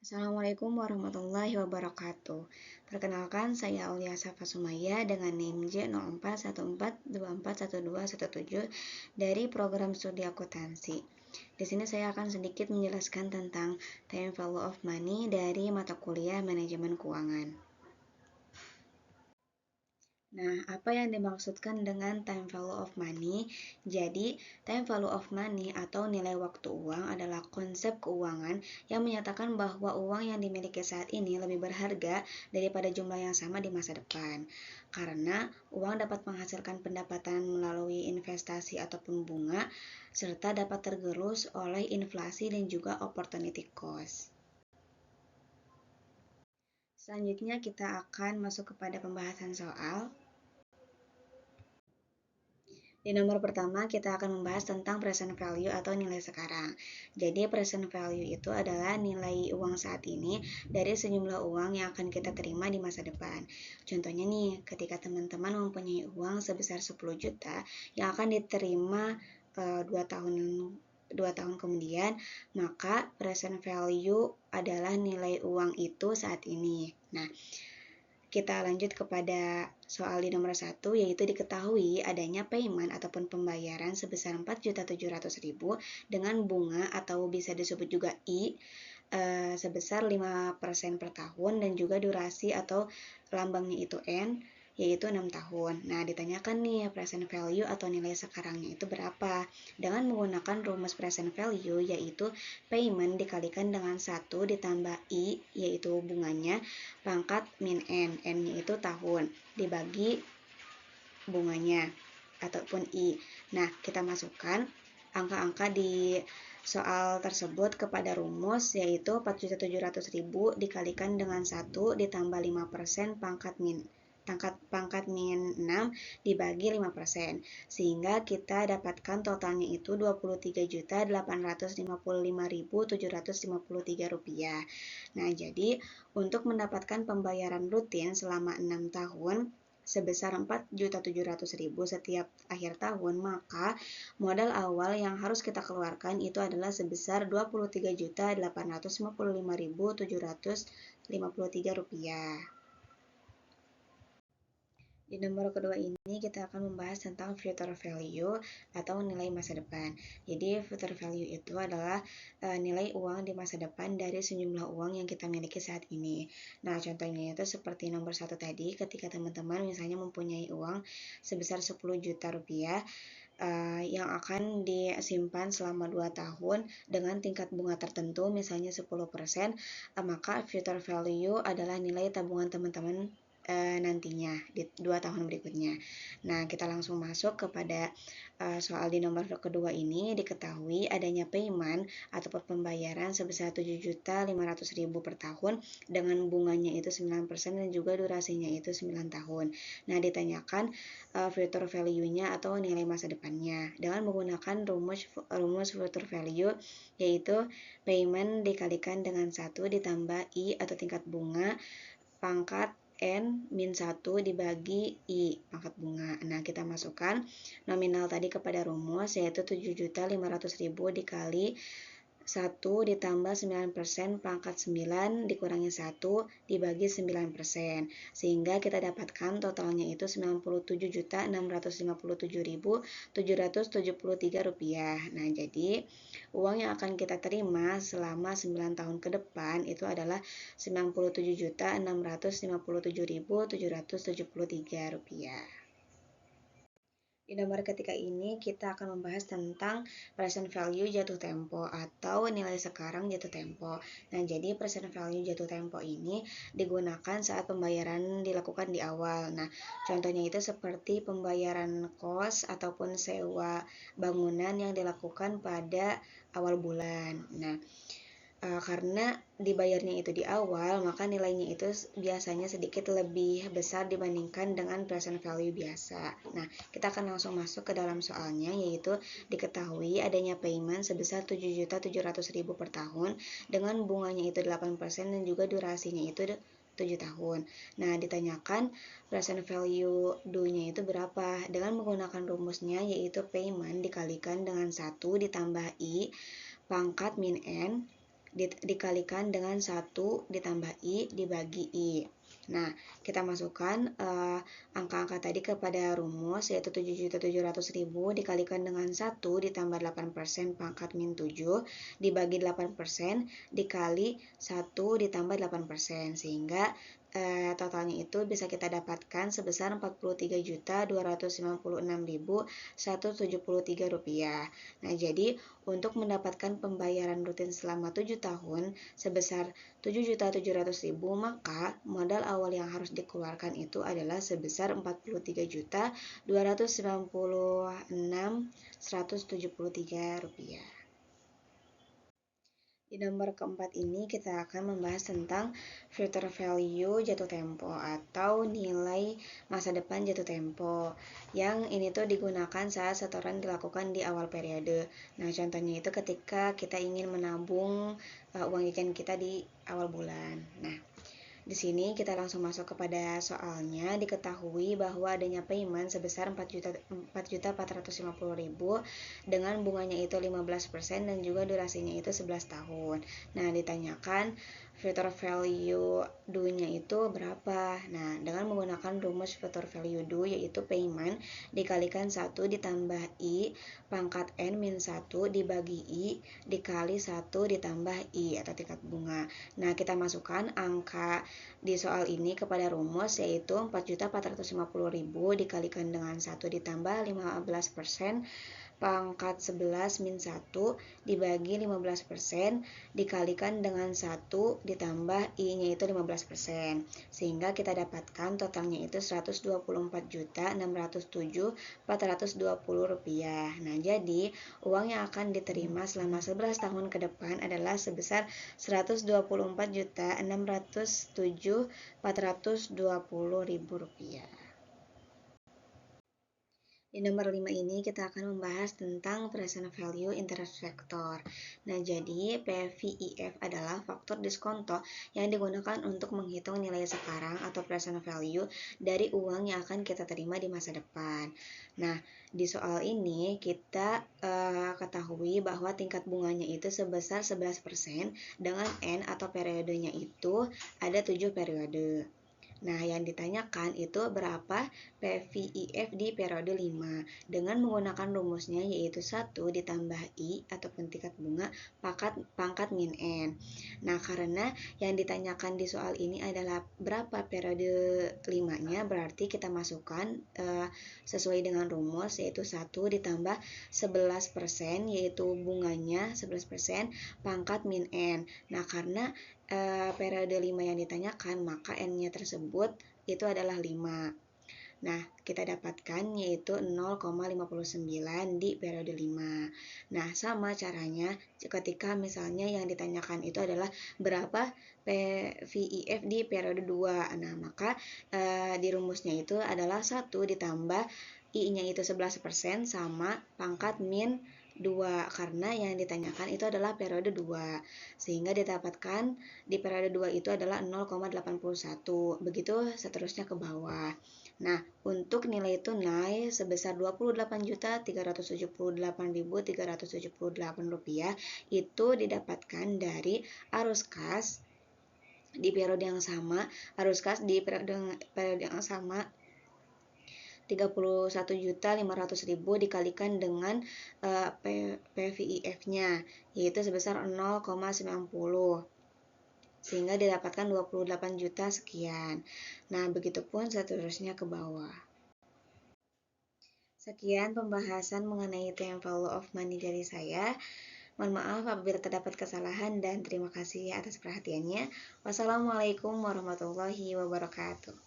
Assalamualaikum warahmatullahi wabarakatuh. Perkenalkan, saya Aulia Safa Sumaya dengan NIM J0414241217 dari program studi akuntansi. Di sini saya akan sedikit menjelaskan tentang time value of money dari mata kuliah manajemen keuangan. Nah, apa yang dimaksudkan dengan time value of money? Jadi, time value of money atau nilai waktu uang adalah konsep keuangan yang menyatakan bahwa uang yang dimiliki saat ini lebih berharga daripada jumlah yang sama di masa depan. Karena uang dapat menghasilkan pendapatan melalui investasi ataupun bunga, serta dapat tergerus oleh inflasi dan juga opportunity cost. Selanjutnya kita akan masuk kepada pembahasan soal. Di nomor pertama, kita akan membahas tentang present value atau nilai sekarang. Jadi, present value itu adalah nilai uang saat ini dari sejumlah uang yang akan kita terima di masa depan. Contohnya nih, ketika teman-teman mempunyai uang sebesar 10 juta yang akan diterima 2 tahun 2 tahun kemudian, maka present value adalah nilai uang itu saat ini. Nah, kita lanjut kepada soal di nomor 1, yaitu diketahui adanya payment ataupun pembayaran sebesar 4.700.000 dengan bunga atau bisa disebut juga I sebesar 5% per tahun dan juga durasi atau lambangnya itu N yaitu 6 tahun. Nah, ditanyakan nih present value atau nilai sekarangnya itu berapa? Dengan menggunakan rumus present value yaitu payment dikalikan dengan 1 ditambah I yaitu bunganya pangkat min N. N-nya itu tahun dibagi bunganya ataupun I. Nah, kita masukkan angka-angka di soal tersebut kepada rumus yaitu 4.700.000 dikalikan dengan 1 ditambah 5% pangkat min 6 dibagi 5%, sehingga kita dapatkan totalnya itu Rp23.855.753. Nah, jadi untuk mendapatkan pembayaran rutin selama 6 tahun sebesar 4.700.000 setiap akhir tahun, maka modal awal yang harus kita keluarkan itu adalah sebesar Rp23.855.753. Di nomor kedua ini kita akan membahas tentang future value atau nilai masa depan. Jadi future value itu adalah nilai uang di masa depan dari sejumlah uang yang kita miliki saat ini. Nah, contohnya itu seperti nomor 1 tadi, ketika teman-teman misalnya mempunyai uang sebesar 10 juta rupiah yang akan disimpan selama 2 tahun dengan tingkat bunga tertentu misalnya 10%, maka future value adalah nilai tabungan teman-teman nantinya di 2 tahun berikutnya. Nah, kita langsung masuk kepada soal di nomor kedua ini. Diketahui adanya payment ataupun pembayaran sebesar 7.500.000 per tahun dengan bunganya itu 9% dan juga durasinya itu 9 tahun. Nah, ditanyakan future value-nya atau nilai masa depannya dengan menggunakan rumus future value yaitu payment dikalikan dengan 1 ditambah I atau tingkat bunga pangkat N min 1 dibagi I pangkat bunga. Nah, kita masukkan nominal tadi kepada rumus yaitu 7.500.000 dikali 1 ditambah 9% pangkat 9 dikurangi 1 dibagi 9%. Sehingga kita dapatkan totalnya itu Rp97.657.773. Nah, jadi uang yang akan kita terima selama 9 tahun ke depan itu adalah Rp97.657.773. Di nomor ketiga ini kita akan membahas tentang present value jatuh tempo atau nilai sekarang jatuh tempo. Nah, jadi present value jatuh tempo ini digunakan saat pembayaran dilakukan di awal. Nah, contohnya itu seperti pembayaran kos ataupun sewa bangunan yang dilakukan pada awal bulan. Nah, karena dibayarnya itu di awal, maka nilainya itu biasanya sedikit lebih besar dibandingkan dengan present value biasa. Nah, kita akan langsung masuk ke dalam soalnya, yaitu diketahui adanya payment sebesar 7.700.000 per tahun dengan bunganya itu 8% dan juga durasinya itu 7 tahun. Nah, ditanyakan present value due-nya itu berapa? Dengan menggunakan rumusnya yaitu payment dikalikan dengan 1 ditambah I pangkat min N dikalikan dengan 1 ditambah I dibagi I. Nah, kita masukkan angka-angka tadi kepada rumus, yaitu 7.700.000 dikalikan dengan 1 ditambah 8% pangkat min 7 dibagi 8% dikali 1 ditambah 8%, sehingga totalnya itu bisa kita dapatkan sebesar Rp43.296.173. Nah, jadi untuk mendapatkan pembayaran rutin selama 7 tahun sebesar 7.700.000, maka modal awal yang harus dikeluarkan itu adalah sebesar Rp43.296.173. Di nomor keempat ini kita akan membahas tentang future value jatuh tempo atau nilai masa depan jatuh tempo. Yang ini tuh digunakan saat setoran dilakukan di awal periode. Nah, contohnya itu ketika kita ingin menabung uang jajan kita di awal bulan. Nah, di sini kita langsung masuk kepada soalnya. Diketahui bahwa adanya payment sebesar 4.450.000 dengan bunganya itu 15% dan juga durasinya itu 11 tahun. Nah, ditanyakan future value due-nya itu berapa? Nah, dengan menggunakan rumus future value due yaitu payment dikalikan 1 ditambah I pangkat N min 1 dibagi I dikali 1 ditambah I atau tingkat bunga. Nah, kita masukkan angka di soal ini kepada rumus, yaitu 4.450.000 dikalikan dengan 1 ditambah 15% pangkat 11 min 1 dibagi 15% dikalikan dengan 1 ditambah I-nya itu 15%, sehingga kita dapatkan totalnya itu Rp124.607.420. Nah, jadi uang yang akan diterima selama 11 tahun ke depan adalah sebesar Rp124.607.420. Di nomor 5 ini kita akan membahas tentang present value interest factor. Nah, jadi PVIF adalah faktor diskonto yang digunakan untuk menghitung nilai sekarang atau present value dari uang yang akan kita terima di masa depan. Nah, di soal ini kita ketahui bahwa tingkat bunganya itu sebesar 11% dengan N atau periodenya itu ada 7 periode. Nah, yang ditanyakan itu berapa PVIF di periode 5 dengan menggunakan rumusnya yaitu 1 ditambah I ataupun tingkat bunga pangkat min N. Nah, karena yang ditanyakan di soal ini adalah berapa periode 5-nya, berarti kita masukkan sesuai dengan rumus yaitu 1 ditambah 11% yaitu bunganya 11% pangkat min N. Nah, karena periode 5 yang ditanyakan, maka N-nya tersebut itu adalah 5. Nah, kita dapatkan yaitu 0,59 di periode 5. Nah, sama caranya ketika misalnya yang ditanyakan itu adalah berapa PVIF di periode 2. Nah, maka di rumusnya itu adalah 1 ditambah I-nya itu 11% sama pangkat min 2, karena yang ditanyakan itu adalah periode 2, sehingga didapatkan di periode 2 itu adalah 0,81, begitu seterusnya ke bawah. Nah, untuk nilai tunai sebesar Rp28.378.378 itu didapatkan dari arus kas di periode yang sama, Rp31.500.000 dikalikan dengan PVIF-nya yaitu sebesar 0,90, sehingga didapatkan 28 juta sekian. Nah, begitupun seterusnya ke bawah. Sekian pembahasan mengenai time value of money dari saya. Mohon maaf apabila terdapat kesalahan dan terima kasih atas perhatiannya. Wassalamualaikum warahmatullahi wabarakatuh.